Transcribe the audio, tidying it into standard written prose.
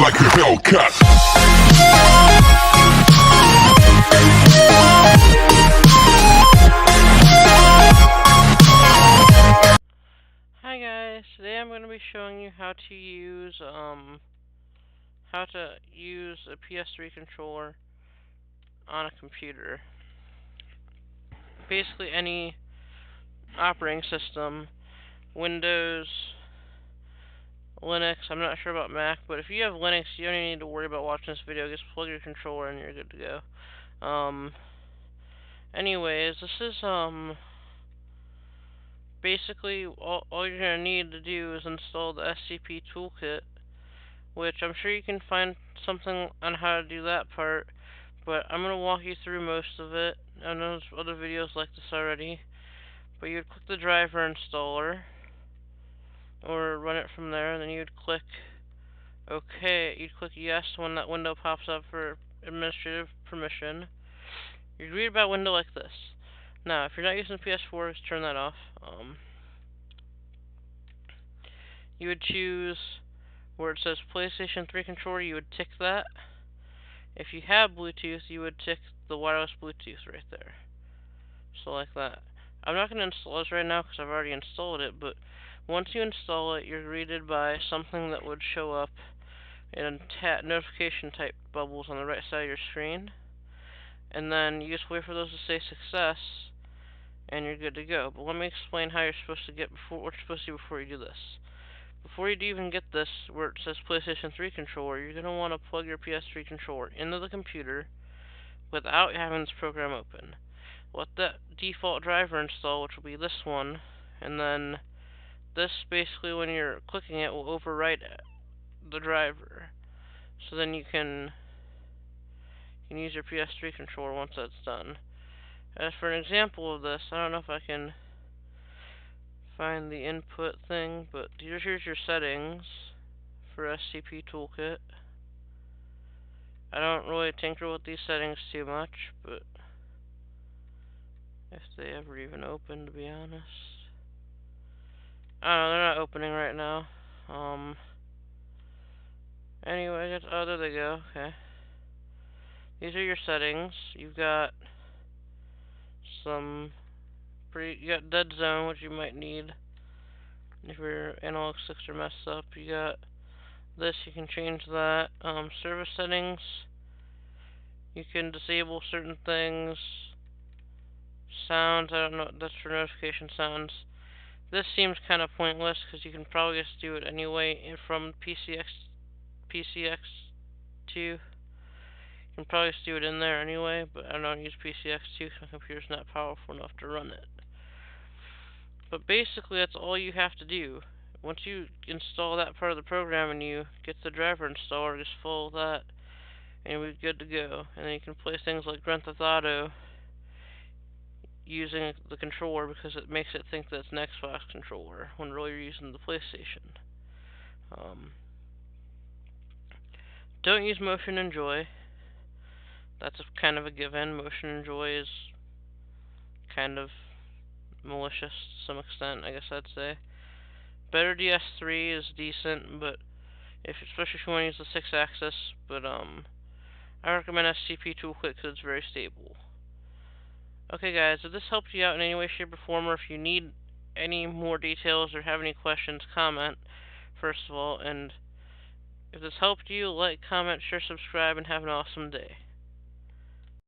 like a Hellcat. Hi guys, today I'm going to be showing you how to use a PS3 controller on a computer. Basically any operating system, Windows, Linux. I'm not sure about Mac, but if you have Linux, you don't even need to worry about watching this video. Just plug your controller and you're good to go. Anyways, this is basically all you're gonna need to do is install the Scp Toolkit, which I'm sure you can find something on how to do that part, but I'm gonna walk you through most of it. I know there's other videos like this already, but you'd click the driver installer, or run it from there, and then you'd click OK. You'd click yes when that window pops up for administrative permission. You'd read about a window like this. Now, if you're not using PS4, just turn that off. You would choose where it says PlayStation 3 controller, you would tick that. If you have Bluetooth, you would tick the wireless Bluetooth right there. So like that. I'm not going to install this right now because I've already installed it, but once you install it, you're greeted by something that would show up in notification type bubbles on the right side of your screen. And then you just wait for those to say success, and you're good to go. But let me explain how you're supposed to get what you're supposed to do before you do this. Before you do even get this, where it says PlayStation 3 controller, you're going to want to plug your PS3 controller into the computer without having this program open. Let that default driver install, which will be this one, and then this basically, when you're clicking it, will overwrite the driver. So then you can use your PS3 controller once that's done. As for an example of this, I don't know if I can find the input thing, but here's your settings for Scp Toolkit. I don't really tinker with these settings too much, but if they ever even open, to be honest. I don't know, they're not opening right now. Anyway, oh, there they go, okay. These are your settings. You've got you got dead zone, which you might need if your analog sticks are messed up. You got this, you can change that. Service settings, you can disable certain things. Sounds, I don't know, that's for notification sounds. This seems kind of pointless because you can probably just do it anyway from PCX2. You can probably just do it in there anyway, but I don't use PCX2 because my computer's not powerful enough to run it. But basically, that's all you have to do. Once you install that part of the program and you get the driver installer, just follow that, and you'll be good to go. And then you can play things like Grand Theft Auto using the controller because it makes it think that it's an Xbox controller when really you're using the PlayStation. Don't use Motion and Joy. That's kind of a given. Motion and Joy is kind of malicious to some extent, I guess I'd say. Better DS3 is decent, but especially if you want to use the 6-axis, but I recommend Scp Toolkit because it's very stable. Okay guys, if this helped you out in any way, shape, or form, or if you need any more details or have any questions, comment, first of all, and if this helped you, like, comment, share, subscribe, and have an awesome day.